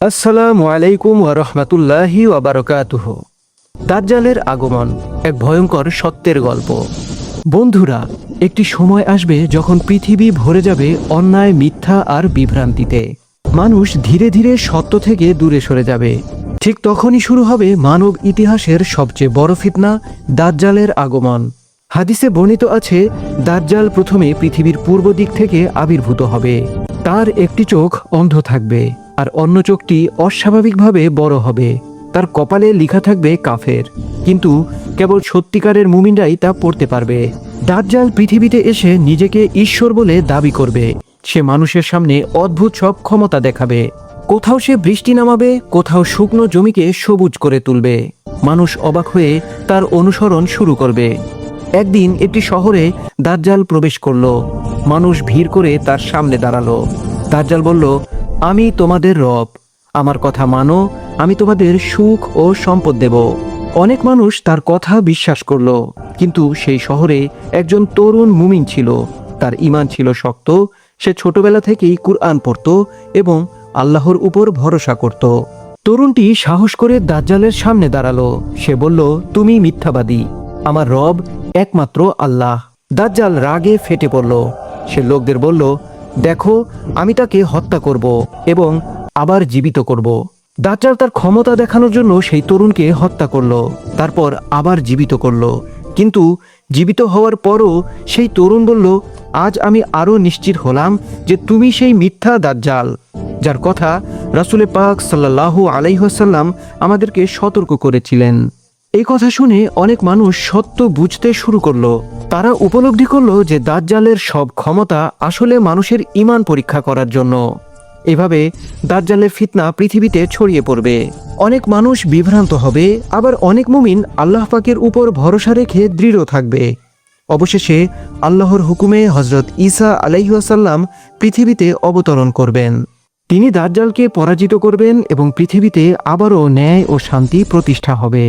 আসসালামু আলাইকুম ওয়া রাহমাতুল্লাহি ওয়া বারাকাতুহু। দাজ্জালের আগমন এক ভয়ঙ্কর সত্যের গল্প। বন্ধুরা, একটি সময় আসবে যখন পৃথিবী ভরে যাবে অন্যায়, মিথ্যা আর বিভ্রান্তিতে। মানুষ ধীরে ধীরে সত্য থেকে দূরে সরে যাবে। ঠিক তখনই শুরু হবে মানব ইতিহাসের সবচেয়ে বড় ফিতনা, দাজ্জালের আগমন। হাদিসে বর্ণিত আছে, দাজ্জাল প্রথমে পৃথিবীর পূর্ব দিক থেকে আবির্ভূত হবে। তার একটি চোখ অন্ধ থাকবে আর অন্য চোখটি অস্বাভাবিকভাবে বড় হবে। তার কপালে লেখা থাকবে কাফের, কিন্তু কেবল সত্যিকারের মুমিনরাই তা পড়তে পারবে। দাজ্জাল পৃথিবীতে এসে নিজেকে ঈশ্বর বলে দাবি করবে। সে মানুষের সামনে অদ্ভুত সব ক্ষমতা দেখাবে। কোথাও সে বৃষ্টি নামাবে, কোথাও শুকনো জমিকে সবুজ করে তুলবে। মানুষ অবাক হয়ে তার অনুসরণ শুরু করবে। একদিন একটি শহরে দাজ্জাল প্রবেশ করলো। মানুষ ভিড় করে তার সামনে দাঁড়ালো। দাজ্জাল বলল, আমি তোমাদের রব, আমার কথা মানো, আমি তোমাদের সুখ ও সম্পদ দেব। অনেক মানুষ তার কথা বিশ্বাস করলো, কিন্তু সেই শহরে একজন তরুণ মুমিন ছিল। তার ঈমান ছিল শক্ত। সে ছোটবেলা থেকেই কুরআন পড়ত এবং আল্লাহর উপর ভরসা করত। তরুণটি সাহস করে দাজ্জালের সামনে দাঁড়ালো। সে বলল, তুমি মিথ্যাবাদী, আমার রব একমাত্র আল্লাহ। দাজ্জাল রাগে ফেটে পড়ল। সে লোকদের বলল, দেখো, আমি তাকে হত্যা করব এবং আবার জীবিত করব। দাজ্জাল তার ক্ষমতা দেখানোর জন্য সেই তরুণকে হত্যা করল, তারপর আবার জীবিত করল। কিন্তু জীবিত হওয়ার পরও সেই তরুণ বলল, আজ আমি আরও নিশ্চিত হলাম যে তুমি সেই মিথ্যা দাজ্জাল, যার কথা রাসূল পাক সাল্লাল্লাহু আলাইহি ওয়াসাল্লাম আমাদেরকে সতর্ক করেছিলেন। এই কথা শুনে অনেক মানুষ সত্য বুঝতে শুরু করলো। তারা উপলব্ধি করলো যে দাজ্জালের সব ক্ষমতা আসলে মানুষের ঈমান পরীক্ষা করার জন্য। এভাবে দাজ্জালের ফিতনা পৃথিবীতে ছড়িয়ে পড়বে। অনেক মানুষ বিভ্রান্ত হবে, আবার অনেক মুমিন আল্লাহ পাকের উপর ভরসা রেখে দৃঢ় থাকবে। অবশেষে আল্লাহর হুকুমে হযরত ঈসা আলাইহিস সালাম পৃথিবীতে অবতরণ করবেন। তিনি দাজ্জালকে পরাজিত করবেন এবং পৃথিবীতে আবারও ন্যায় ও শান্তি প্রতিষ্ঠা হবে।